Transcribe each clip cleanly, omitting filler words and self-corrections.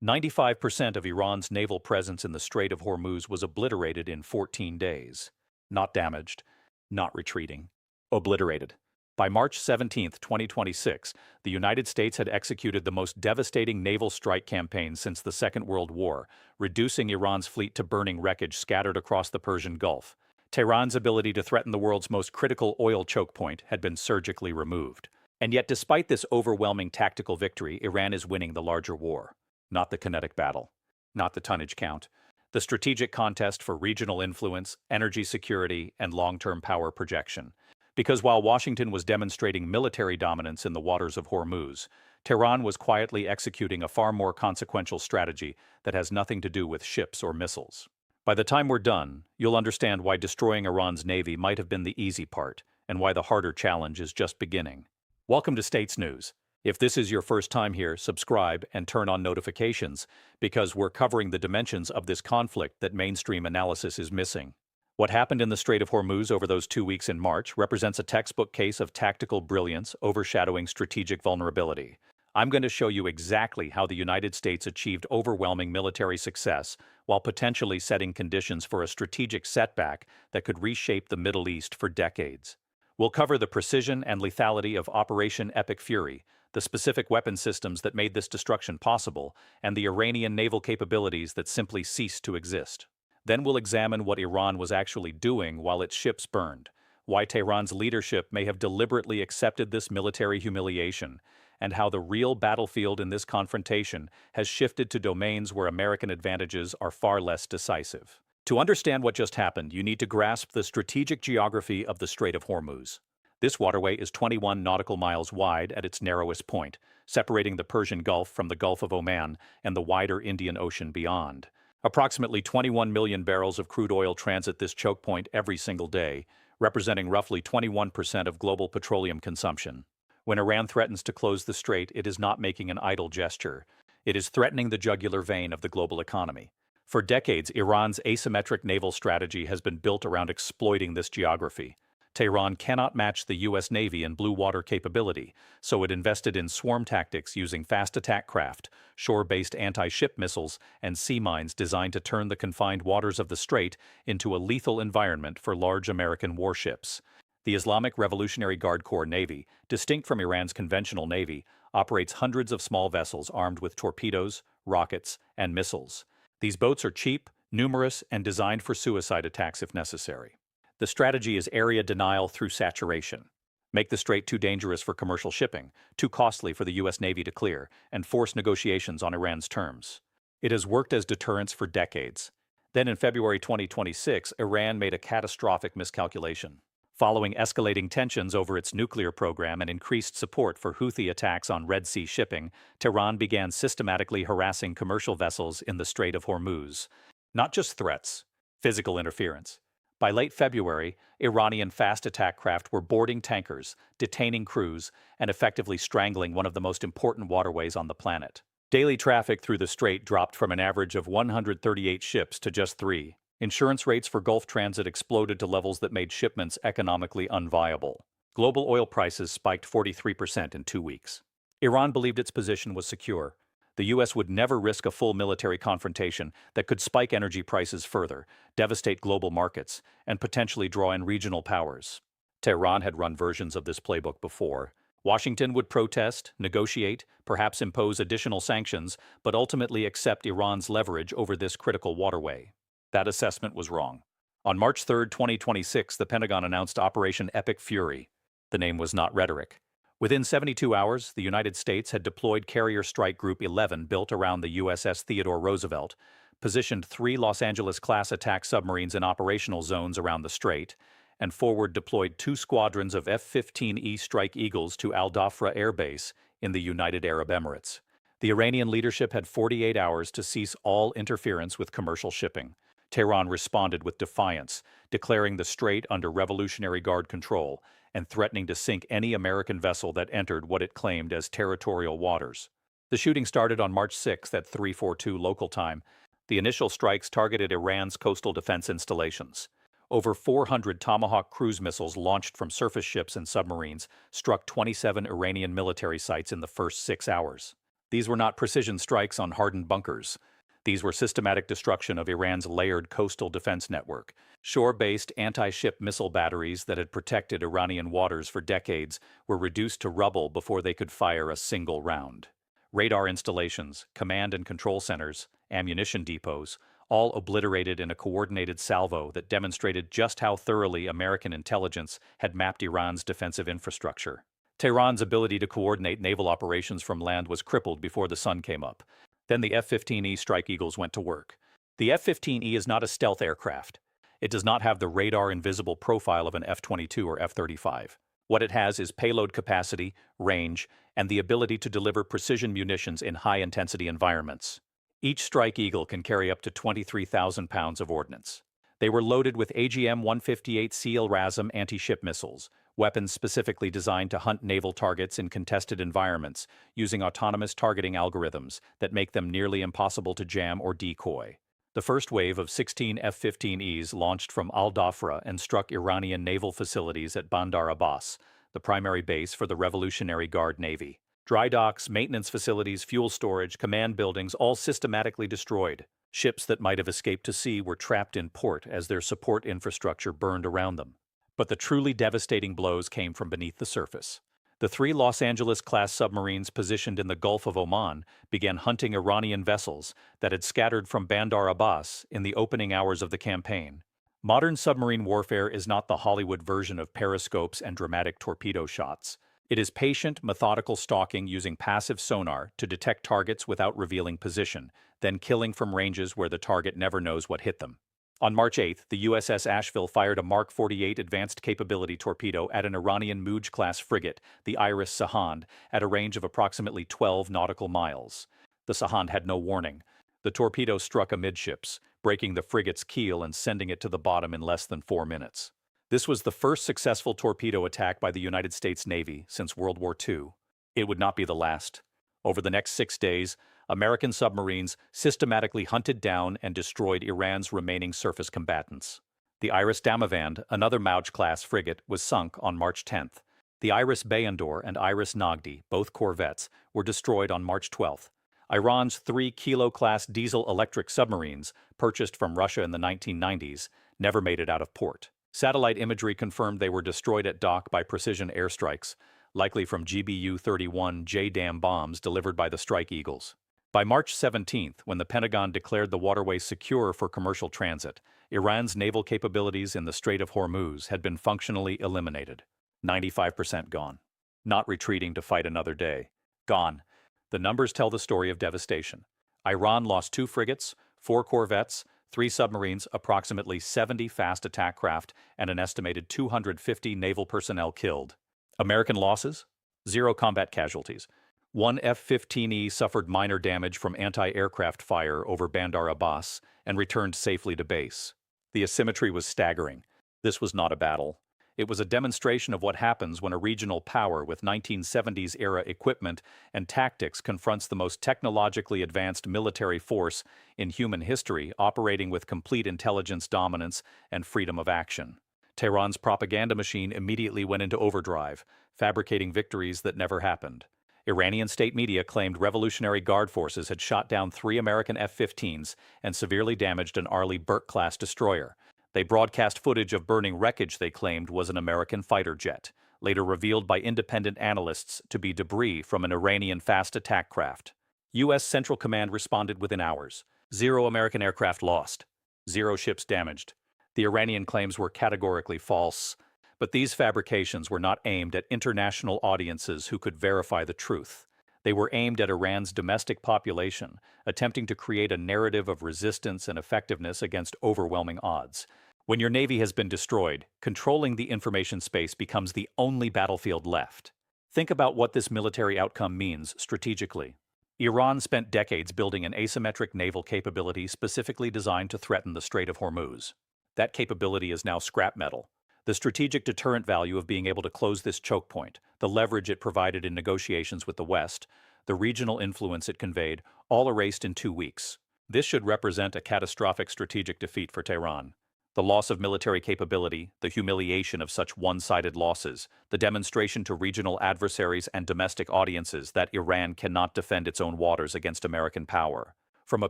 95% of Iran's naval presence in the Strait of Hormuz was obliterated in 14 days. Not damaged, not retreating. Obliterated. By March 17, 2026, the United States had executed the most devastating naval strike campaign since the Second World War, reducing Iran's fleet to burning wreckage scattered across the Persian Gulf. Tehran's ability to threaten the world's most critical oil choke point had been surgically removed. And yet, despite this overwhelming tactical victory, Iran is winning the larger war. Not the kinetic battle, not the tonnage count, the strategic contest for regional influence, energy security, and long-term power projection. Because while Washington was demonstrating military dominance in the waters of Hormuz, Tehran was quietly executing a far more consequential strategy that has nothing to do with ships or missiles. By the time we're done, you'll understand why destroying Iran's navy might have been the easy part, and why the harder challenge is just beginning. Welcome to States News. If this is your first time here, subscribe and turn on notifications, because we're covering the dimensions of this conflict that mainstream analysis is missing. What happened in the Strait of Hormuz over those 2 weeks in March represents a textbook case of tactical brilliance overshadowing strategic vulnerability. I'm going to show you exactly how the United States achieved overwhelming military success while potentially setting conditions for a strategic setback that could reshape the Middle East for decades. We'll cover the precision and lethality of Operation Epic Fury, the specific weapon systems that made this destruction possible, and the Iranian naval capabilities that simply ceased to exist. Then we'll examine what Iran was actually doing while its ships burned, why Tehran's leadership may have deliberately accepted this military humiliation, and how the real battlefield in this confrontation has shifted to domains where American advantages are far less decisive. To understand what just happened, you need to grasp the strategic geography of the Strait of Hormuz. This waterway is 21 nautical miles wide at its narrowest point, separating the Persian Gulf from the Gulf of Oman and the wider Indian Ocean beyond. Approximately 21 million barrels of crude oil transit this choke point every single day, representing roughly 21% of global petroleum consumption. When Iran threatens to close the strait, it is not making an idle gesture. It is threatening the jugular vein of the global economy. For decades, Iran's asymmetric naval strategy has been built around exploiting this geography. Tehran cannot match the U.S. Navy in blue water capability, so it invested in swarm tactics using fast attack craft, shore-based anti-ship missiles, and sea mines designed to turn the confined waters of the strait into a lethal environment for large American warships. The Islamic Revolutionary Guard Corps Navy, distinct from Iran's conventional navy, operates hundreds of small vessels armed with torpedoes, rockets, and missiles. These boats are cheap, numerous, and designed for suicide attacks if necessary. The strategy is area denial through saturation. Make the strait too dangerous for commercial shipping, too costly for the U.S. Navy to clear, and force negotiations on Iran's terms. It has worked as deterrence for decades. Then in February 2026, Iran made a catastrophic miscalculation. Following escalating tensions over its nuclear program and increased support for Houthi attacks on Red Sea shipping, Tehran began systematically harassing commercial vessels in the Strait of Hormuz. Not just threats, physical interference. By late February, Iranian fast attack craft were boarding tankers, detaining crews, and effectively strangling one of the most important waterways on the planet. Daily traffic through the strait dropped from an average of 138 ships to just 3. Insurance rates for Gulf transit exploded to levels that made shipments economically unviable. Global oil prices spiked 43% in 2 weeks. Iran believed its position was secure. The U.S. would never risk a full military confrontation that could spike energy prices further, devastate global markets, and potentially draw in regional powers. Tehran had run versions of this playbook before. Washington would protest, negotiate, perhaps impose additional sanctions, but ultimately accept Iran's leverage over this critical waterway. That assessment was wrong. On March 3, 2026, the Pentagon announced Operation Epic Fury. The name was not rhetoric. Within 72 hours, the United States had deployed Carrier Strike Group 11 built around the USS Theodore Roosevelt, positioned 3 Los Angeles-class attack submarines in operational zones around the strait, and forward deployed 2 squadrons of F-15E Strike Eagles to Al Dhafra Air Base in the United Arab Emirates. The Iranian leadership had 48 hours to cease all interference with commercial shipping. Tehran responded with defiance, declaring the strait under Revolutionary Guard control and threatening to sink any American vessel that entered what it claimed as territorial waters. The shooting started on March 6 at 3:42 local time. The initial strikes targeted Iran's coastal defense installations. Over 400 Tomahawk cruise missiles launched from surface ships and submarines struck 27 Iranian military sites in the first 6 hours. These were not precision strikes on hardened bunkers. These were systematic destruction of Iran's layered coastal defense network. Shore-based anti-ship missile batteries that had protected Iranian waters for decades were reduced to rubble before they could fire a single round. Radar installations, command and control centers, ammunition depots, all obliterated in a coordinated salvo that demonstrated just how thoroughly American intelligence had mapped Iran's defensive infrastructure. Tehran's ability to coordinate naval operations from land was crippled before the sun came up. Then the F-15E Strike Eagles went to work. The F-15E is not a stealth aircraft. It does not have the radar-invisible profile of an F-22 or F-35. What it has is payload capacity, range, and the ability to deliver precision munitions in high-intensity environments. Each Strike Eagle can carry up to 23,000 pounds of ordnance. They were loaded with AGM-158 SEAL-RASM anti-ship missiles, weapons specifically designed to hunt naval targets in contested environments using autonomous targeting algorithms that make them nearly impossible to jam or decoy. The first wave of 16 F-15Es launched from Al-Dhafra and struck Iranian naval facilities at Bandar Abbas, the primary base for the Revolutionary Guard Navy. Dry docks, maintenance facilities, fuel storage, command buildings, all systematically destroyed. Ships that might have escaped to sea were trapped in port as their support infrastructure burned around them. But the truly devastating blows came from beneath the surface. The 3 Los Angeles-class submarines positioned in the Gulf of Oman began hunting Iranian vessels that had scattered from Bandar Abbas in the opening hours of the campaign. Modern submarine warfare is not the Hollywood version of periscopes and dramatic torpedo shots. It is patient, methodical stalking using passive sonar to detect targets without revealing position, then killing from ranges where the target never knows what hit them. On March 8, the USS Asheville fired a Mark 48 advanced capability torpedo at an Iranian Muj-class frigate, the Iris Sahand, at a range of approximately 12 nautical miles. The Sahand had no warning. The torpedo struck amidships, breaking the frigate's keel and sending it to the bottom in less than 4 minutes. This was the first successful torpedo attack by the United States Navy since World War II. It would not be the last. Over the next 6 days, American submarines systematically hunted down and destroyed Iran's remaining surface combatants. The Iris Damavand, another Mauj-class frigate, was sunk on March 10th. The Iris Bayandor and Iris Nagdi, both corvettes, were destroyed on March 12th. Iran's 3 Kilo-class diesel-electric submarines, purchased from Russia in the 1990s, never made it out of port. Satellite imagery confirmed they were destroyed at dock by precision airstrikes, likely from GBU-31 JDAM bombs delivered by the Strike Eagles. By March 17th, when the Pentagon declared the waterway secure for commercial transit, Iran's naval capabilities in the Strait of Hormuz had been functionally eliminated. 95% gone. Not retreating to fight another day. Gone. The numbers tell the story of devastation. Iran lost 2 frigates, 4 corvettes, 3 submarines, approximately 70 fast attack craft, and an estimated 250 naval personnel killed. American losses? 0 combat casualties. 1 F-15E suffered minor damage from anti-aircraft fire over Bandar Abbas and returned safely to base. The asymmetry was staggering. This was not a battle. It was a demonstration of what happens when a regional power with 1970s-era equipment and tactics confronts the most technologically advanced military force in human history, operating with complete intelligence dominance and freedom of action. Tehran's propaganda machine immediately went into overdrive, fabricating victories that never happened. Iranian state media claimed Revolutionary Guard forces had shot down 3 American F-15s and severely damaged an Arleigh Burke-class destroyer. They broadcast footage of burning wreckage they claimed was an American fighter jet, later revealed by independent analysts to be debris from an Iranian fast attack craft. U.S. Central Command responded within hours. 0 American aircraft lost. 0 ships damaged. The Iranian claims were categorically false. But these fabrications were not aimed at international audiences who could verify the truth. They were aimed at Iran's domestic population, attempting to create a narrative of resistance and effectiveness against overwhelming odds. When your navy has been destroyed, controlling the information space becomes the only battlefield left. Think about what this military outcome means strategically. Iran spent decades building an asymmetric naval capability specifically designed to threaten the Strait of Hormuz. That capability is now scrap metal. The strategic deterrent value of being able to close this choke point, the leverage it provided in negotiations with the West, the regional influence it conveyed, all erased in 2 weeks. This should represent a catastrophic strategic defeat for Tehran. The loss of military capability, the humiliation of such one-sided losses, the demonstration to regional adversaries and domestic audiences that Iran cannot defend its own waters against American power. From a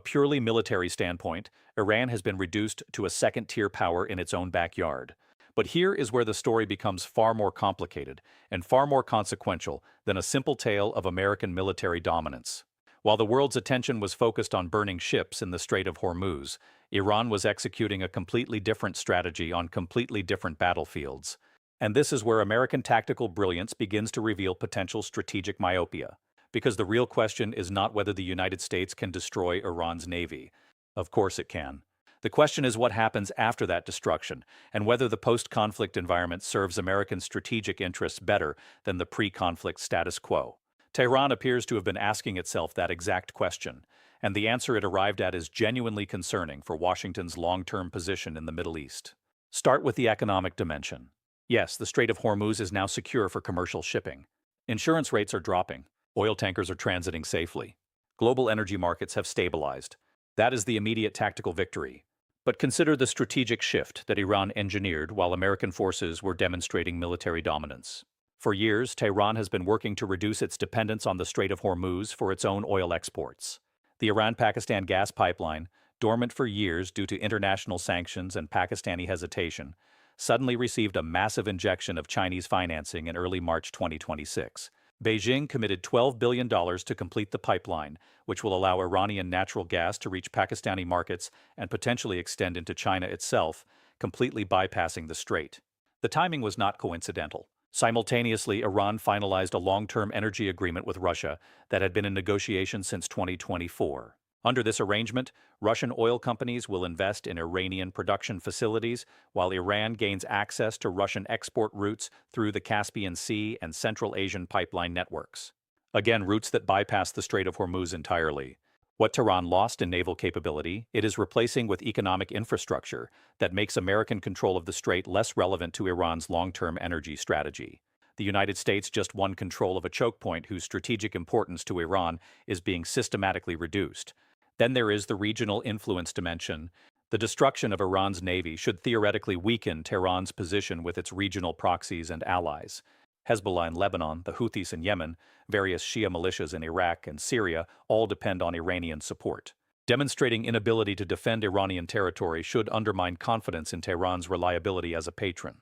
purely military standpoint, Iran has been reduced to a second-tier power in its own backyard. But here is where the story becomes far more complicated and far more consequential than a simple tale of American military dominance. While the world's attention was focused on burning ships in the Strait of Hormuz, Iran was executing a completely different strategy on completely different battlefields. And this is where American tactical brilliance begins to reveal potential strategic myopia. Because the real question is not whether the United States can destroy Iran's navy. Of course it can. The question is what happens after that destruction, and whether the post-conflict environment serves American strategic interests better than the pre-conflict status quo. Tehran appears to have been asking itself that exact question, and the answer it arrived at is genuinely concerning for Washington's long-term position in the Middle East. Start with the economic dimension. Yes, the Strait of Hormuz is now secure for commercial shipping. Insurance rates are dropping. Oil tankers are transiting safely. Global energy markets have stabilized. That is the immediate tactical victory. But consider the strategic shift that Iran engineered while American forces were demonstrating military dominance. For years, Tehran has been working to reduce its dependence on the Strait of Hormuz for its own oil exports. The Iran-Pakistan gas pipeline, dormant for years due to international sanctions and Pakistani hesitation, suddenly received a massive injection of Chinese financing in early March 2026. Beijing committed $12 billion to complete the pipeline, which will allow Iranian natural gas to reach Pakistani markets and potentially extend into China itself, completely bypassing the strait. The timing was not coincidental. Simultaneously, Iran finalized a long-term energy agreement with Russia that had been in negotiation since 2024. Under this arrangement, Russian oil companies will invest in Iranian production facilities, while Iran gains access to Russian export routes through the Caspian Sea and Central Asian pipeline networks. Again, routes that bypass the Strait of Hormuz entirely. What Tehran lost in naval capability, it is replacing with economic infrastructure that makes American control of the strait less relevant to Iran's long-term energy strategy. The United States just won control of a choke point whose strategic importance to Iran is being systematically reduced. Then there is the regional influence dimension. The destruction of Iran's navy should theoretically weaken Tehran's position with its regional proxies and allies. Hezbollah in Lebanon, the Houthis in Yemen, various Shia militias in Iraq and Syria all depend on Iranian support. Demonstrating inability to defend Iranian territory should undermine confidence in Tehran's reliability as a patron.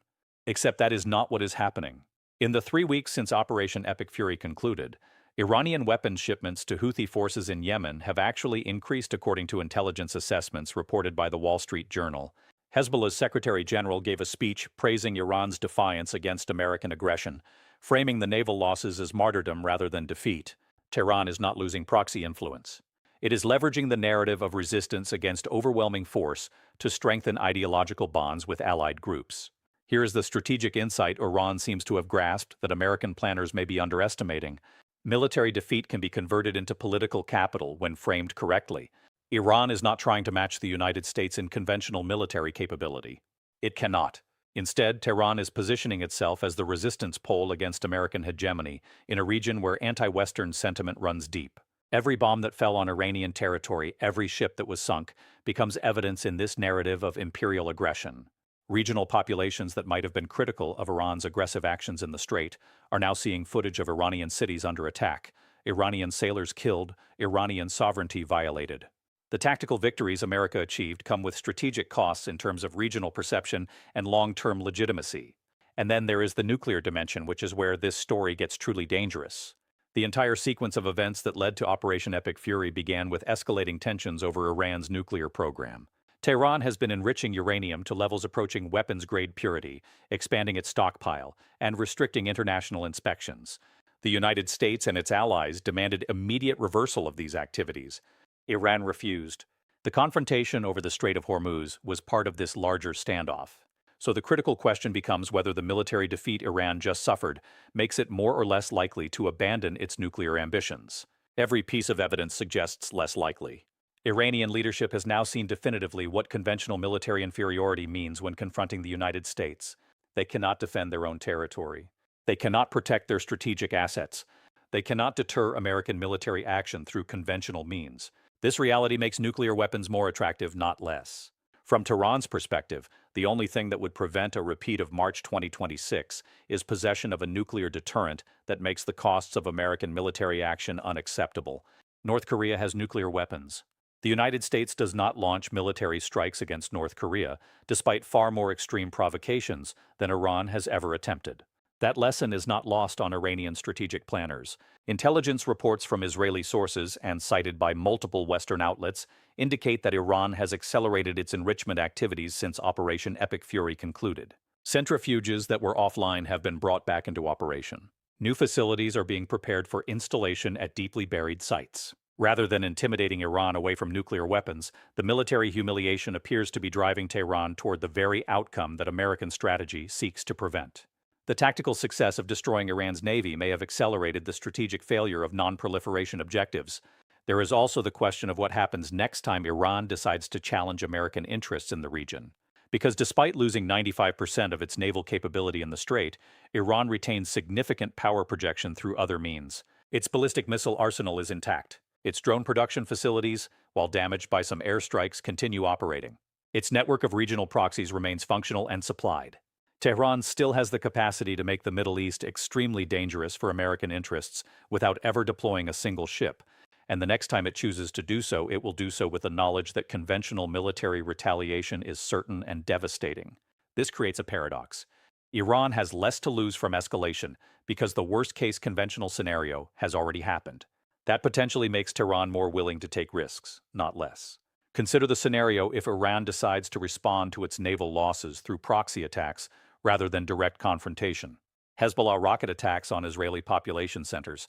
Except that is not what is happening. In the 3 weeks since Operation Epic Fury concluded, Iranian weapons shipments to Houthi forces in Yemen have actually increased according to intelligence assessments reported by the Wall Street Journal. Hezbollah's Secretary General gave a speech praising Iran's defiance against American aggression, framing the naval losses as martyrdom rather than defeat. Tehran is not losing proxy influence. It is leveraging the narrative of resistance against overwhelming force to strengthen ideological bonds with allied groups. Here is the strategic insight Iran seems to have grasped that American planners may be underestimating. Military defeat can be converted into political capital when framed correctly. Iran is not trying to match the United States in conventional military capability. It cannot. Instead, Tehran is positioning itself as the resistance pole against American hegemony in a region where anti-Western sentiment runs deep. Every bomb that fell on Iranian territory, every ship that was sunk, becomes evidence in this narrative of imperial aggression. Regional populations that might have been critical of Iran's aggressive actions in the Strait are now seeing footage of Iranian cities under attack, Iranian sailors killed, Iranian sovereignty violated. The tactical victories America achieved come with strategic costs in terms of regional perception and long-term legitimacy. And then there is the nuclear dimension, which is where this story gets truly dangerous. The entire sequence of events that led to Operation Epic Fury began with escalating tensions over Iran's nuclear program. Tehran has been enriching uranium to levels approaching weapons-grade purity, expanding its stockpile, and restricting international inspections. The United States and its allies demanded immediate reversal of these activities. Iran refused. The confrontation over the Strait of Hormuz was part of this larger standoff. So the critical question becomes whether the military defeat Iran just suffered makes it more or less likely to abandon its nuclear ambitions. Every piece of evidence suggests less likely. Iranian leadership has now seen definitively what conventional military inferiority means when confronting the United States. They cannot defend their own territory. They cannot protect their strategic assets. They cannot deter American military action through conventional means. This reality makes nuclear weapons more attractive, not less. From Tehran's perspective, The only thing that would prevent a repeat of March 2026 is possession of a nuclear deterrent that makes the costs of American military action unacceptable. North Korea has nuclear weapons. The United States does not launch military strikes against North Korea, despite far more extreme provocations than Iran has ever attempted. That lesson is not lost on Iranian strategic planners. Intelligence reports from Israeli sources, and cited by multiple Western outlets, indicate that Iran has accelerated its enrichment activities since Operation Epic Fury concluded. Centrifuges that were offline have been brought back into operation. New facilities are being prepared for installation at deeply buried sites. Rather than intimidating Iran away from nuclear weapons, the military humiliation appears to be driving Tehran toward the very outcome that American strategy seeks to prevent. The tactical success of destroying Iran's navy may have accelerated the strategic failure of non-proliferation objectives. There is also the question of what happens next time Iran decides to challenge American interests in the region. Because despite losing 95% of its naval capability in the Strait, Iran retains significant power projection through other means. Its ballistic missile arsenal is intact. Its drone production facilities, while damaged by some airstrikes, continue operating. Its network of regional proxies remains functional and supplied. Tehran still has the capacity to make the Middle East extremely dangerous for American interests without ever deploying a single ship, and the next time it chooses to do so, it will do so with the knowledge that conventional military retaliation is certain and devastating. This creates a paradox. Iran has less to lose from escalation because the worst-case conventional scenario has already happened. That potentially makes Tehran more willing to take risks, not less. Consider the scenario if Iran decides to respond to its naval losses through proxy attacks rather than direct confrontation. Hezbollah rocket attacks on Israeli population centers,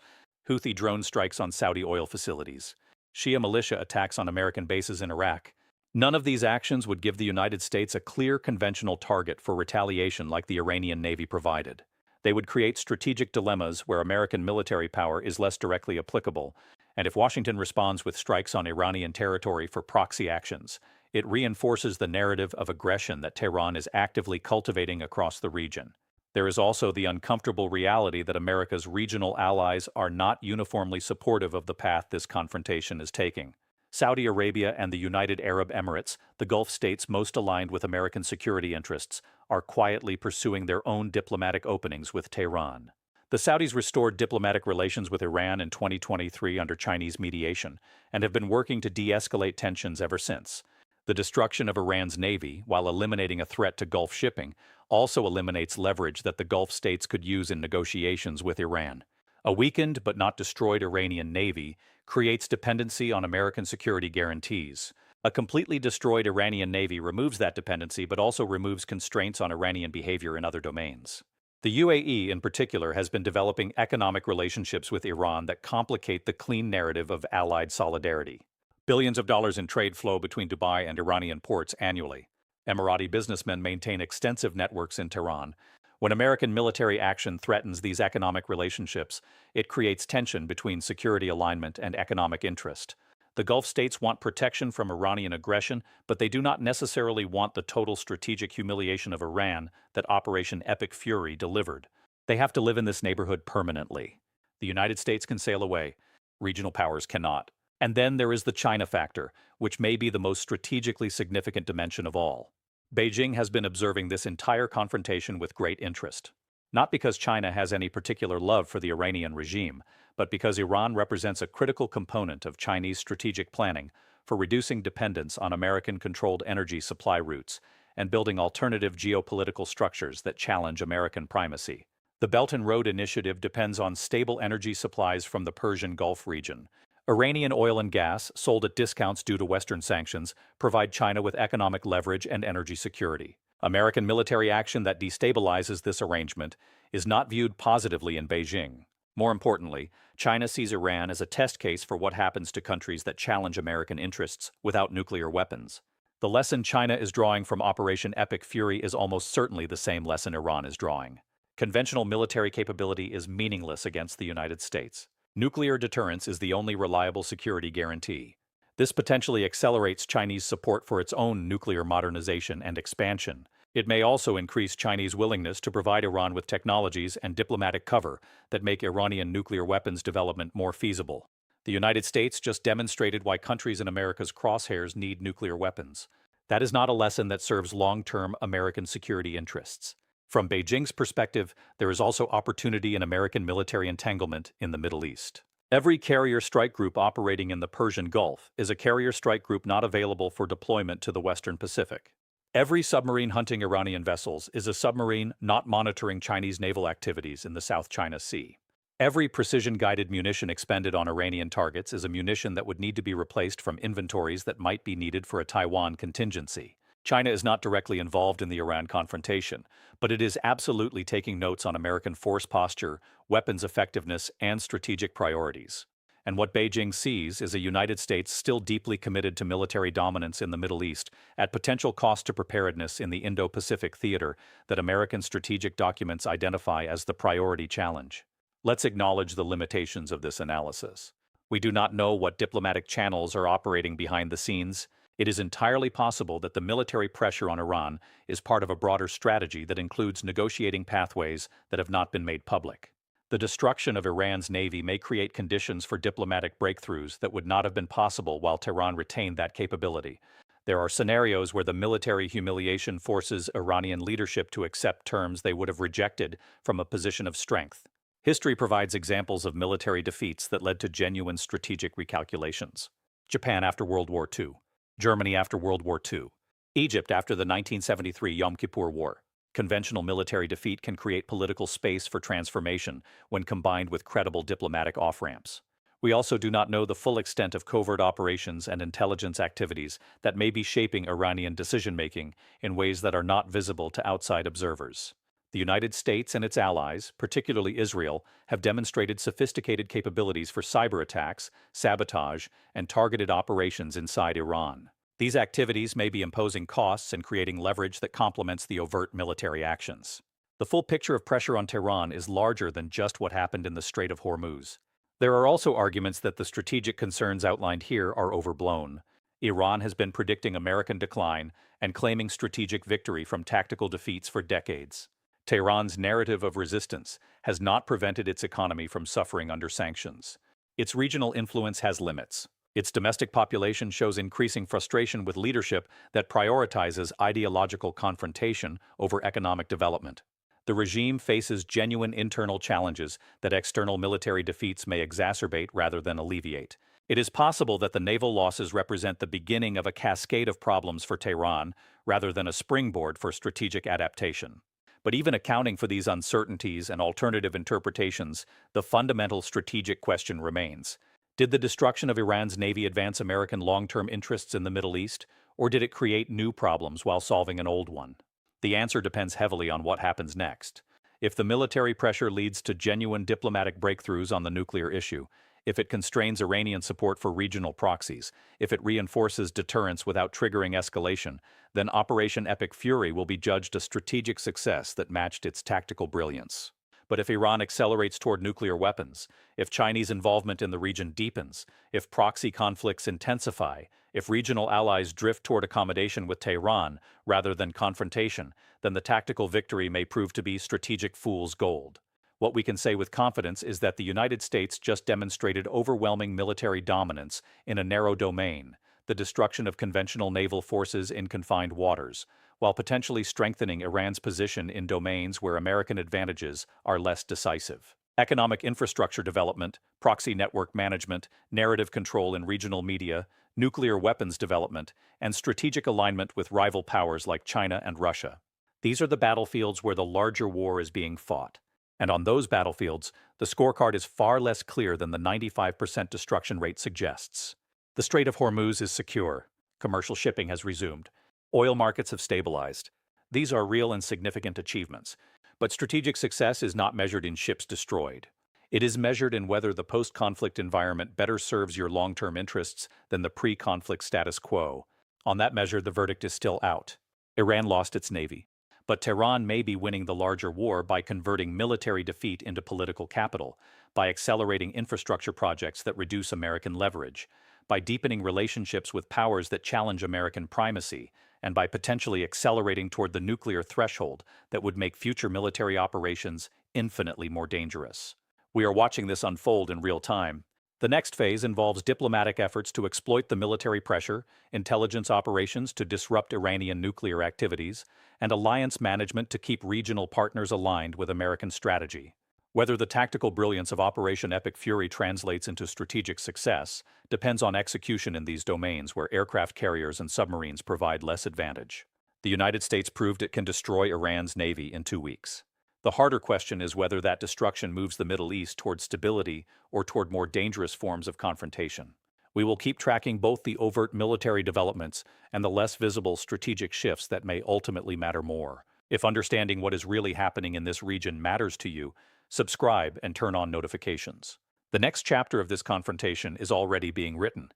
Houthi drone strikes on Saudi oil facilities, Shia militia attacks on American bases in Iraq. None of these actions would give the United States a clear conventional target for retaliation like the Iranian Navy provided. They would create strategic dilemmas where American military power is less directly applicable, and if Washington responds with strikes on Iranian territory for proxy actions, it reinforces the narrative of aggression that Tehran is actively cultivating across the region. There is also the uncomfortable reality that America's regional allies are not uniformly supportive of the path this confrontation is taking. Saudi Arabia and the United Arab Emirates, the Gulf states most aligned with American security interests, are quietly pursuing their own diplomatic openings with Tehran. The Saudis restored diplomatic relations with Iran in 2023 under Chinese mediation and have been working to de-escalate tensions ever since. The destruction of Iran's navy, while eliminating a threat to Gulf shipping, also eliminates leverage that the Gulf states could use in negotiations with Iran. A weakened but not destroyed Iranian navy creates dependency on American security guarantees. A completely destroyed Iranian navy removes that dependency but also removes constraints on Iranian behavior in other domains. The UAE, in particular, has been developing economic relationships with Iran that complicate the clean narrative of allied solidarity. Billions of dollars in trade flow between Dubai and Iranian ports annually. Emirati businessmen maintain extensive networks in Tehran. When American military action threatens these economic relationships, it creates tension between security alignment and economic interest. The Gulf states want protection from Iranian aggression, but they do not necessarily want the total strategic humiliation of Iran that Operation Epic Fury delivered. They have to live in this neighborhood permanently. The United States can sail away. Regional powers cannot. And then there is the China factor, which may be the most strategically significant dimension of all. Beijing has been observing this entire confrontation with great interest. Not because China has any particular love for the Iranian regime, but because Iran represents a critical component of Chinese strategic planning for reducing dependence on American-controlled energy supply routes and building alternative geopolitical structures that challenge American primacy. The Belt and Road Initiative depends on stable energy supplies from the Persian Gulf region. Iranian oil and gas, sold at discounts due to Western sanctions, provide China with economic leverage and energy security. American military action that destabilizes this arrangement is not viewed positively in Beijing. More importantly, China sees Iran as a test case for what happens to countries that challenge American interests without nuclear weapons. The lesson China is drawing from Operation Epic Fury is almost certainly the same lesson Iran is drawing. Conventional military capability is meaningless against the United States. Nuclear deterrence is the only reliable security guarantee. This potentially accelerates Chinese support for its own nuclear modernization and expansion. It may also increase Chinese willingness to provide Iran with technologies and diplomatic cover that make Iranian nuclear weapons development more feasible. The United States just demonstrated why countries in America's crosshairs need nuclear weapons. That is not a lesson that serves long-term American security interests. From Beijing's perspective, there is also opportunity in American military entanglement in the Middle East. Every carrier strike group operating in the Persian Gulf is a carrier strike group not available for deployment to the Western Pacific. Every submarine hunting Iranian vessels is a submarine not monitoring Chinese naval activities in the South China Sea. Every precision-guided munition expended on Iranian targets is a munition that would need to be replaced from inventories that might be needed for a Taiwan contingency. China is not directly involved in the Iran confrontation, but it is absolutely taking notes on American force posture, weapons effectiveness, and strategic priorities. And what Beijing sees is a United States still deeply committed to military dominance in the Middle East, at potential cost to preparedness in the Indo-Pacific theater that American strategic documents identify as the priority challenge. Let's acknowledge the limitations of this analysis. We do not know what diplomatic channels are operating behind the scenes. It is entirely possible that the military pressure on Iran is part of a broader strategy that includes negotiating pathways that have not been made public. The destruction of Iran's navy may create conditions for diplomatic breakthroughs that would not have been possible while Tehran retained that capability. There are scenarios where the military humiliation forces Iranian leadership to accept terms they would have rejected from a position of strength. History provides examples of military defeats that led to genuine strategic recalculations. Japan after World War II. Germany after World War II. Egypt after the 1973 Yom Kippur War. Conventional military defeat can create political space for transformation when combined with credible diplomatic off-ramps. We also do not know the full extent of covert operations and intelligence activities that may be shaping Iranian decision-making in ways that are not visible to outside observers. The United States and its allies, particularly Israel, have demonstrated sophisticated capabilities for cyber attacks, sabotage, and targeted operations inside Iran. These activities may be imposing costs and creating leverage that complements the overt military actions. The full picture of pressure on Tehran is larger than just what happened in the Strait of Hormuz. There are also arguments that the strategic concerns outlined here are overblown. Iran has been predicting American decline and claiming strategic victory from tactical defeats for decades. Tehran's narrative of resistance has not prevented its economy from suffering under sanctions. Its regional influence has limits. Its domestic population shows increasing frustration with leadership that prioritizes ideological confrontation over economic development. The regime faces genuine internal challenges that external military defeats may exacerbate rather than alleviate. It is possible that the naval losses represent the beginning of a cascade of problems for Tehran rather than a springboard for strategic adaptation. But even accounting for these uncertainties and alternative interpretations, the fundamental strategic question remains. Did the destruction of Iran's navy advance American long-term interests in the Middle East, or did it create new problems while solving an old one? The answer depends heavily on what happens next. If the military pressure leads to genuine diplomatic breakthroughs on the nuclear issue, if it constrains Iranian support for regional proxies, if it reinforces deterrence without triggering escalation, then Operation Epic Fury will be judged a strategic success that matched its tactical brilliance. But if Iran accelerates toward nuclear weapons, if Chinese involvement in the region deepens, if proxy conflicts intensify, if regional allies drift toward accommodation with Tehran rather than confrontation, then the tactical victory may prove to be strategic fool's gold. What we can say with confidence is that the United States just demonstrated overwhelming military dominance in a narrow domain, the destruction of conventional naval forces in confined waters, while potentially strengthening Iran's position in domains where American advantages are less decisive. Economic infrastructure development, proxy network management, narrative control in regional media, nuclear weapons development, and strategic alignment with rival powers like China and Russia. These are the battlefields where the larger war is being fought. And on those battlefields, the scorecard is far less clear than the 95% destruction rate suggests. The Strait of Hormuz is secure. Commercial shipping has resumed. Oil markets have stabilized. These are real and significant achievements. But strategic success is not measured in ships destroyed. It is measured in whether the post-conflict environment better serves your long-term interests than the pre-conflict status quo. On that measure, the verdict is still out. Iran lost its navy. But Tehran may be winning the larger war by converting military defeat into political capital, by accelerating infrastructure projects that reduce American leverage, by deepening relationships with powers that challenge American primacy, and by potentially accelerating toward the nuclear threshold that would make future military operations infinitely more dangerous. We are watching this unfold in real time. The next phase involves diplomatic efforts to exploit the military pressure, intelligence operations to disrupt Iranian nuclear activities, and alliance management to keep regional partners aligned with American strategy. Whether the tactical brilliance of Operation Epic Fury translates into strategic success depends on execution in these domains where aircraft carriers and submarines provide less advantage. The United States proved it can destroy Iran's navy in 2 weeks. The harder question is whether that destruction moves the Middle East toward stability or toward more dangerous forms of confrontation. We will keep tracking both the overt military developments and the less visible strategic shifts that may ultimately matter more. If understanding what is really happening in this region matters to you, subscribe and turn on notifications. The next chapter of this confrontation is already being written,